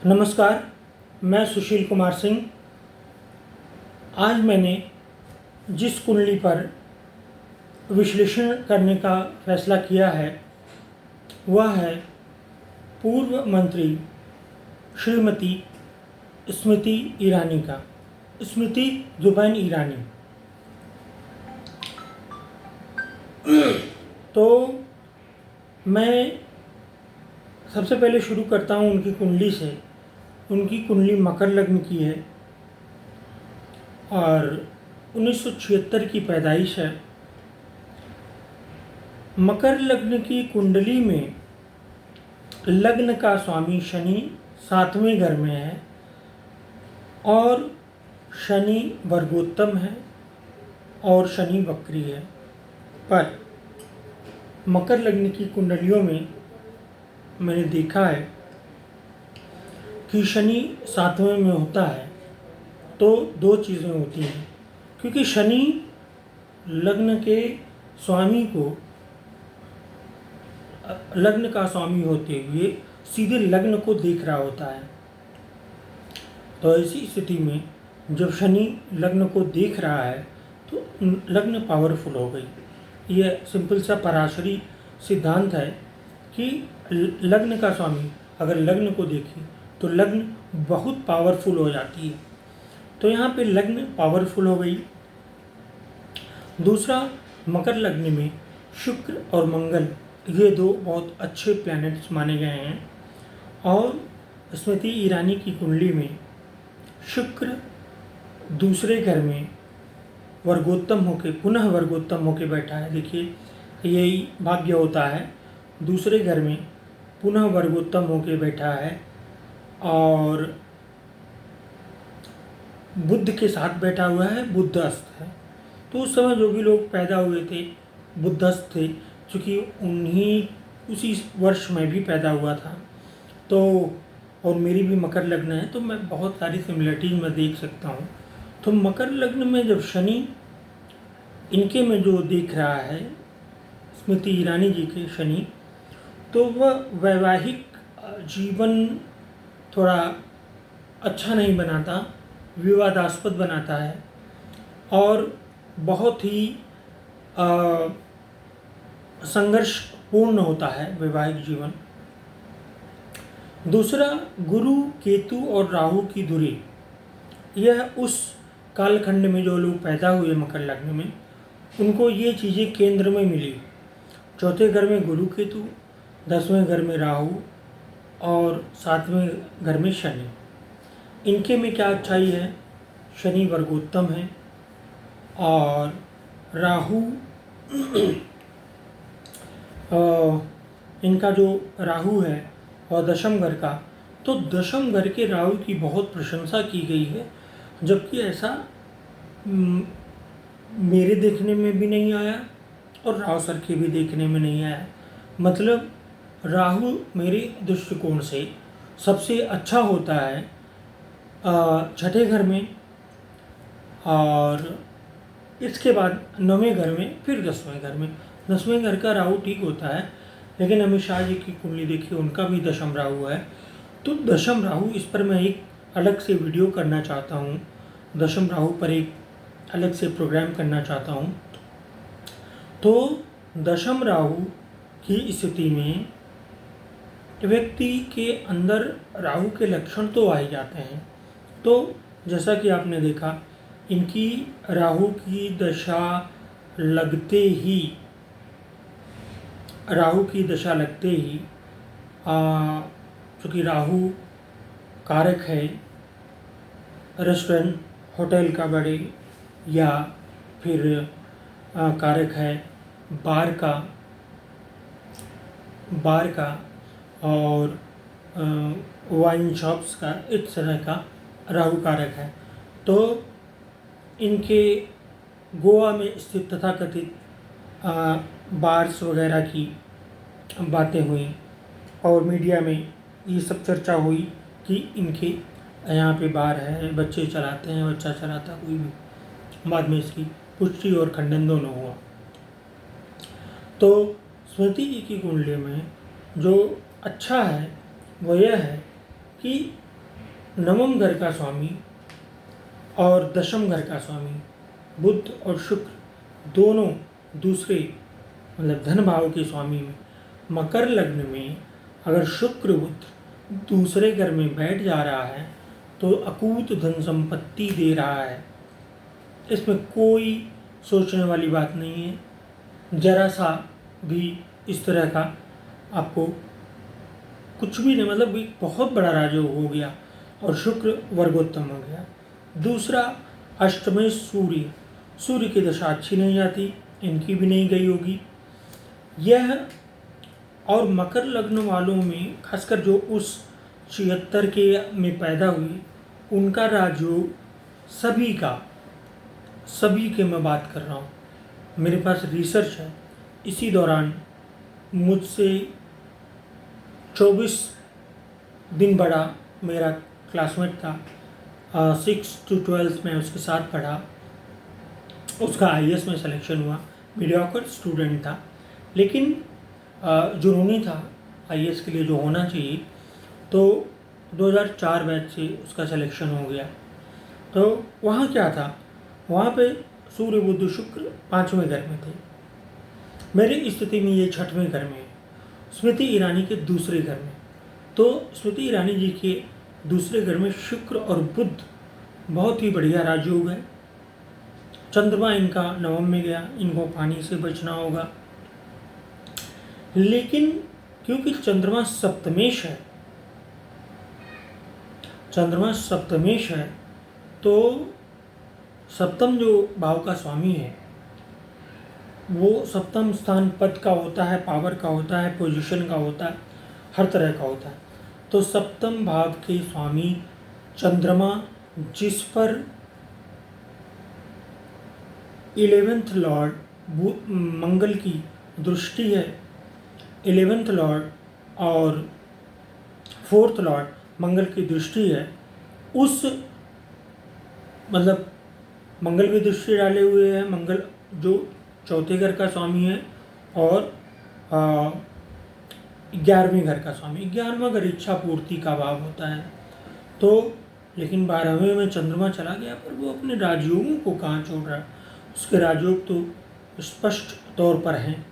नमस्कार, मैं सुशील कुमार सिंह। आज मैंने जिस कुंडली पर विश्लेषण करने का फैसला किया है वह है पूर्व मंत्री श्रीमती स्मृति ईरानी का, स्मृति जुबैन ईरानी। तो मैं सबसे पहले शुरू करता हूँ उनकी कुंडली से। उनकी कुंडली मकर लग्न की है और 1976 की पैदाइश है। मकर लग्न की कुंडली में लग्न का स्वामी शनि 7वें घर में है और शनि वर्गोत्तम है और शनि वक्री है। पर मकर लग्न की कुंडलियों में मैंने देखा है कि शनि 7वें में होता है तो दो चीज़ें होती हैं, क्योंकि शनि लग्न के स्वामी को, लग्न का स्वामी होते हुए सीधे लग्न को देख रहा होता है। तो ऐसी स्थिति में जब शनि लग्न को देख रहा है तो लग्न पावरफुल हो गई। यह सिंपल सा पराशरी सिद्धांत है कि लग्न का स्वामी अगर लग्न को देखे तो लग्न बहुत पावरफुल हो जाती है। तो यहाँ पे लग्न पावरफुल हो गई। दूसरा, मकर लग्न में शुक्र और मंगल ये दो बहुत अच्छे प्लैनेट्स माने गए हैं और स्मृति ईरानी की कुंडली में शुक्र दूसरे घर में वर्गोत्तम होके, पुनः वर्गोत्तम होके बैठा है। देखिए, यही भाग्य होता है, दूसरे घर में पुनः वर्गोत्तम होके बैठा है और बुध के साथ बैठा हुआ है, बुधस्थ है। तो उस समय जो भी लोग पैदा हुए थे बुधस्थ थे, चूँकि उन्हीं उसी वर्ष में भी पैदा हुआ था। तो और मेरी भी मकर लग्न है तो मैं बहुत सारी सिमिलरिटीज में देख सकता हूँ। तो मकर लग्न में जब शनि इनके में जो देख रहा है स्मृति ईरानी जी के शनि, तो वह वैवाहिक जीवन थोड़ा अच्छा नहीं बनाता, विवादास्पद बनाता है और बहुत ही संघर्षपूर्ण होता है वैवाहिक जीवन। दूसरा, गुरु, केतु और राहु की धुरी, यह उस कालखंड में जो लोग पैदा हुए मकर लग्न में उनको ये चीज़ें केंद्र में मिली। चौथे घर में गुरु केतु, 10वें घर में राहु और 7वें घर में शनि। इनके में क्या अच्छाई है? शनि वर्गोत्तम है और राहु इनका जो राहु है और दशम घर का, तो दशम घर के राहु की बहुत प्रशंसा की गई है, जबकि ऐसा मेरे देखने में भी नहीं आया और राव सर के भी देखने में नहीं आया। मतलब राहु मेरे दृष्टिकोण से सबसे अच्छा होता है छठे घर में और इसके बाद 9वें घर में, फिर 10वें घर में। 10वें घर का राहु ठीक होता है, लेकिन अमित शाह जी की कुंडली देखिए, उनका भी दशम राहु है। तो दशम राहु, इस पर मैं एक अलग से वीडियो करना चाहता हूँ, दशम राहु पर एक अलग से प्रोग्राम करना चाहता हूँ। तो दशम राहु की स्थिति में व्यक्ति के अंदर राहु के लक्षण तो आ ही जाते हैं। तो जैसा कि आपने देखा, इनकी राहु की दशा लगते ही, राहु की दशा लगते ही चूँकि राहु कारक है रेस्टोरेंट होटल का बड़े, या फिर कारक है बार का और वाइन शॉप्स का, इस तरह का राहु कारक है। तो इनके गोवा में स्थित तथाकथित बार्स वगैरह की बातें हुई और मीडिया में ये सब चर्चा हुई कि इनके यहाँ पे बार है, बच्चे चलाते हैं, बच्चा चलाता कोई भी। बाद में इसकी पुष्टि और खंडन दोनों हुआ। तो स्मृति जी की कुंडली में जो अच्छा है वो यह है कि नवम घर का स्वामी और दशम घर का स्वामी बुध और शुक्र दोनों दूसरे मतलब धन भाव के स्वामी में मकर लग्न में अगर शुक्र बुध दूसरे घर में बैठ जा रहा है तो अकूत धन संपत्ति दे रहा है। इसमें कोई सोचने वाली बात नहीं है, जरा सा भी इस तरह का आपको कुछ भी नहीं, मतलब एक बहुत बड़ा राजयोग हो गया और शुक्र वर्गोत्तम हो गया। दूसरा अष्टमें सूर्य की दशा अच्छी नहीं जाती, इनकी भी नहीं गई होगी यह। और मकर लग्न वालों में खासकर जो उस 76 के में पैदा हुए उनका राजयोग सभी के मैं बात कर रहा हूँ, मेरे पास रिसर्च है। इसी दौरान मुझसे 24 दिन बड़ा मेरा क्लासमेट था, 6 to 12 में उसके साथ पढ़ा, उसका IAS में सिलेक्शन हुआ, मीडियोकर स्टूडेंट था, लेकिन जुनूनी था IAS के लिए जो होना चाहिए, तो 2004 बैच से उसका सिलेक्शन हो गया। तो वहाँ क्या था, वहाँ पे सूर्य बुध शुक्र 5वें घर में थे, मेरी स्थिति में ये 6वें घर में है, स्मृति ईरानी के दूसरे घर में। तो स्मृति ईरानी जी के दूसरे घर में शुक्र और बुध बहुत ही बढ़िया राजयोग है। चंद्रमा इनका नवम में गया, इनको पानी से बचना होगा, लेकिन क्योंकि चंद्रमा सप्तमेश है तो सप्तम जो भाव का स्वामी है वो सप्तम स्थान पद का होता है, पावर का होता है, पोजीशन का होता है, हर तरह का होता है। तो सप्तम भाव के स्वामी चंद्रमा जिस पर 11th लॉर्ड मंगल की दृष्टि है, 11th लॉर्ड और 4th लॉर्ड मंगल की दृष्टि है, उस मतलब मंगल की दृष्टि डाले हुए है, मंगल जो चौथे घर का स्वामी है और 11वें घर का स्वामी। 11वां घर इच्छा पूर्ति का भाव होता है, तो लेकिन 12वें में चंद्रमा चला गया, पर वो अपने राजयोगों को कहाँ छोड़ रहा है, उसके राजयोग तो स्पष्ट तौर पर हैं।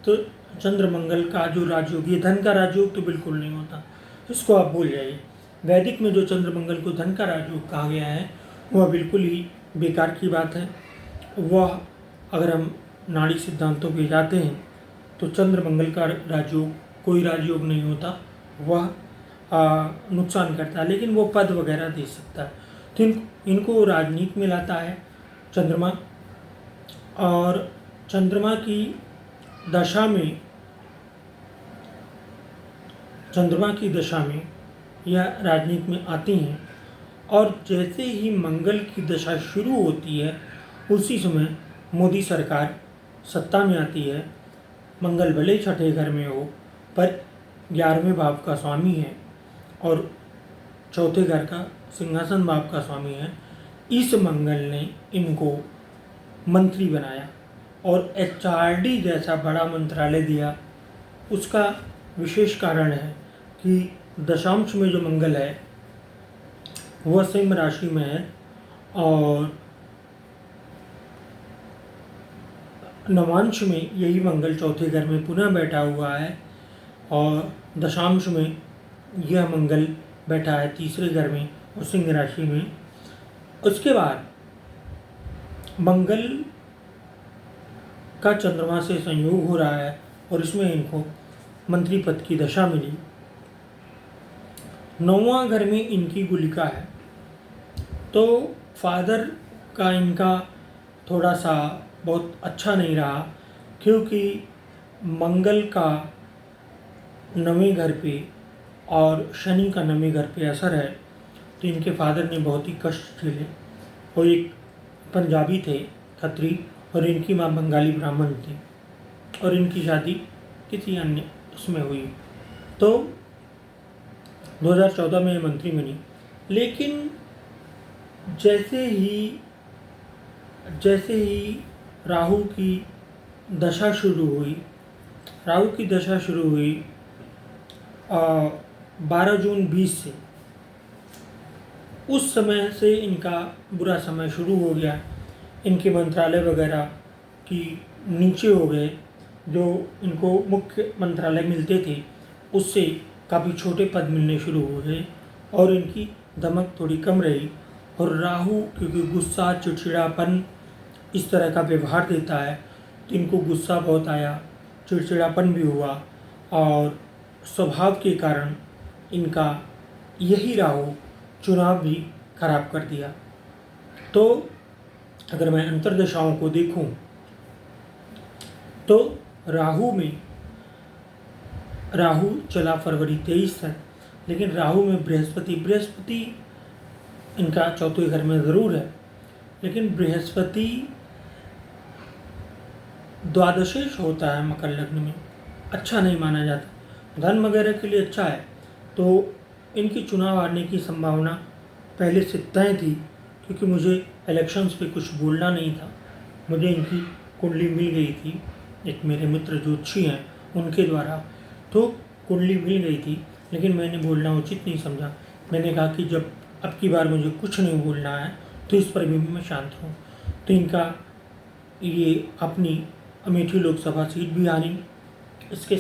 तो चंद्र मंगल का जो राजयोग, ये धन का राजयोग तो बिल्कुल नहीं होता, इसको आप भूल जाइए। वैदिक में जो चंद्र मंगल को धन का राजयोग कहा गया है वह बिल्कुल ही बेकार की बात है। वह अगर हम नाड़ी सिद्धांतों पे जाते हैं तो चंद्र मंगल का राजयोग कोई राजयोग नहीं होता, वह नुकसान करता है, लेकिन वो पद वगैरह दे सकता है। तो इनको राजनीति में लाता है चंद्रमा, और चंद्रमा की दशा में यह राजनीति में आती हैं, और जैसे ही मंगल की दशा शुरू होती है उसी समय मोदी सरकार सत्ता में आती है। मंगल भले 6ठे घर में हो पर 11वें भाव का स्वामी है और चौथे घर का सिंहासन भाव का स्वामी है। इस मंगल ने इनको मंत्री बनाया और HRD जैसा बड़ा मंत्रालय दिया। उसका विशेष कारण है कि दशांश में जो मंगल है वह सिंह राशि में है और नवांश में यही मंगल चौथे घर में पुनः बैठा हुआ है, और दशांश में यह मंगल बैठा है तीसरे घर में और सिंह राशि में। उसके बाद मंगल का चंद्रमा से संयोग हो रहा है और इसमें इनको मंत्री पद की दशा मिली। 9वां घर में इनकी गुलिका है, तो फादर का इनका थोड़ा सा बहुत अच्छा नहीं रहा, क्योंकि मंगल का 9वें घर पे और शनि का 9वें घर पे असर है, तो इनके फादर ने बहुत ही कष्ट झेले। वो एक पंजाबी थे, खत्री, और इनकी माँ बंगाली ब्राह्मण थी, और इनकी शादी किसी अन्य उसमें हुई। तो 2014 में मंत्री बनी, लेकिन जैसे ही राहु की दशा शुरू हुई 12 जून 20 से उस समय से इनका बुरा समय शुरू हो गया। इनके मंत्रालय वगैरह की नीचे हो गए, जो इनको मुख्य मंत्रालय मिलते थे उससे काफ़ी छोटे पद मिलने शुरू हो गए और इनकी दमक थोड़ी कम रही। और राहु क्योंकि गुस्सा, चिड़चिड़ापन इस तरह का व्यवहार देता है, तो इनको गुस्सा बहुत आया, चिड़चिड़ापन भी हुआ और स्वभाव के कारण इनका यही राहु चुनाव भी खराब कर दिया। तो अगर मैं अंतर्दशाओं को देखूं तो राहु चला फरवरी 23 तक, लेकिन राहु में बृहस्पति इनका चौथे घर में ज़रूर है, लेकिन बृहस्पति द्वादशेश होता है मकर लग्न में, अच्छा नहीं माना जाता। धन वगैरह के लिए अच्छा है, तो इनकी चुनाव हारने की संभावना पहले से तय थी, क्योंकि मुझे इलेक्शंस पे कुछ बोलना नहीं था। मुझे इनकी कुंडली मिल गई थी, एक मेरे मित्र ज्योतिषी हैं उनके द्वारा, तो कुंडली मिल गई थी, लेकिन मैंने बोलना उचित नहीं समझा। मैंने कहा कि जब अब की बार मुझे कुछ नहीं बोलना है तो इस पर भी मैं शांत हूँ। तो इनका ये अपनी अमेठी लोकसभा सीट भी हारी, इसके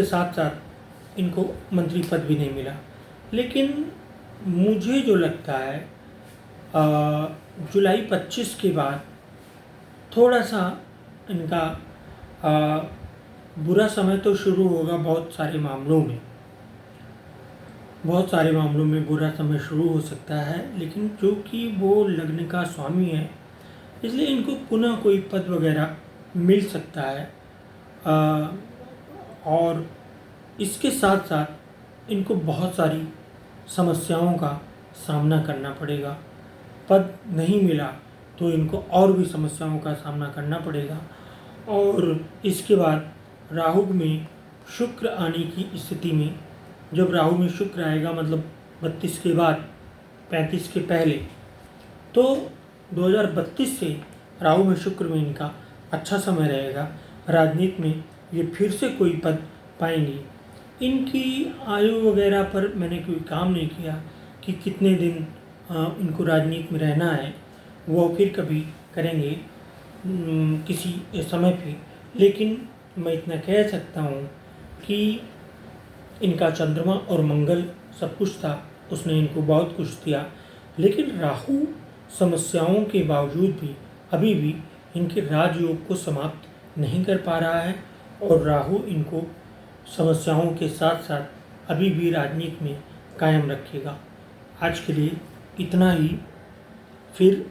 साथ साथ इनको मंत्री पद भी नहीं मिला। लेकिन मुझे जो लगता है जुलाई 25 के बाद थोड़ा सा इनका बुरा समय तो शुरू होगा। बहुत सारे मामलों में बुरा समय शुरू हो सकता है, लेकिन जो कि वो लग्न का स्वामी है, इसलिए इनको पुनः कोई पद वगैरह मिल सकता है। और इसके साथ साथ इनको बहुत सारी समस्याओं का सामना करना पड़ेगा। पद नहीं मिला तो इनको और भी समस्याओं का सामना करना पड़ेगा। और इसके बाद राहु में शुक्र आने की स्थिति में, जब राहु में शुक्र आएगा मतलब 32 के बाद 35 के पहले, तो 2032 से राहु में शुक्र में इनका अच्छा समय रहेगा। राजनीति में ये फिर से कोई पद पाएंगे। इनकी आयु वगैरह पर मैंने कोई काम नहीं किया कि कितने दिन इनको राजनीति में रहना है, वो फिर कभी करेंगे किसी समय पे। लेकिन मैं इतना कह सकता हूँ कि इनका चंद्रमा और मंगल सब कुछ था, उसने इनको बहुत कुछ दिया, लेकिन राहु समस्याओं के बावजूद भी अभी भी इनके राजयोग को समाप्त नहीं कर पा रहा है और राहु इनको समस्याओं के साथ साथ अभी भी राजनीति में कायम रखेगा। आज के लिए इतना ही, फिर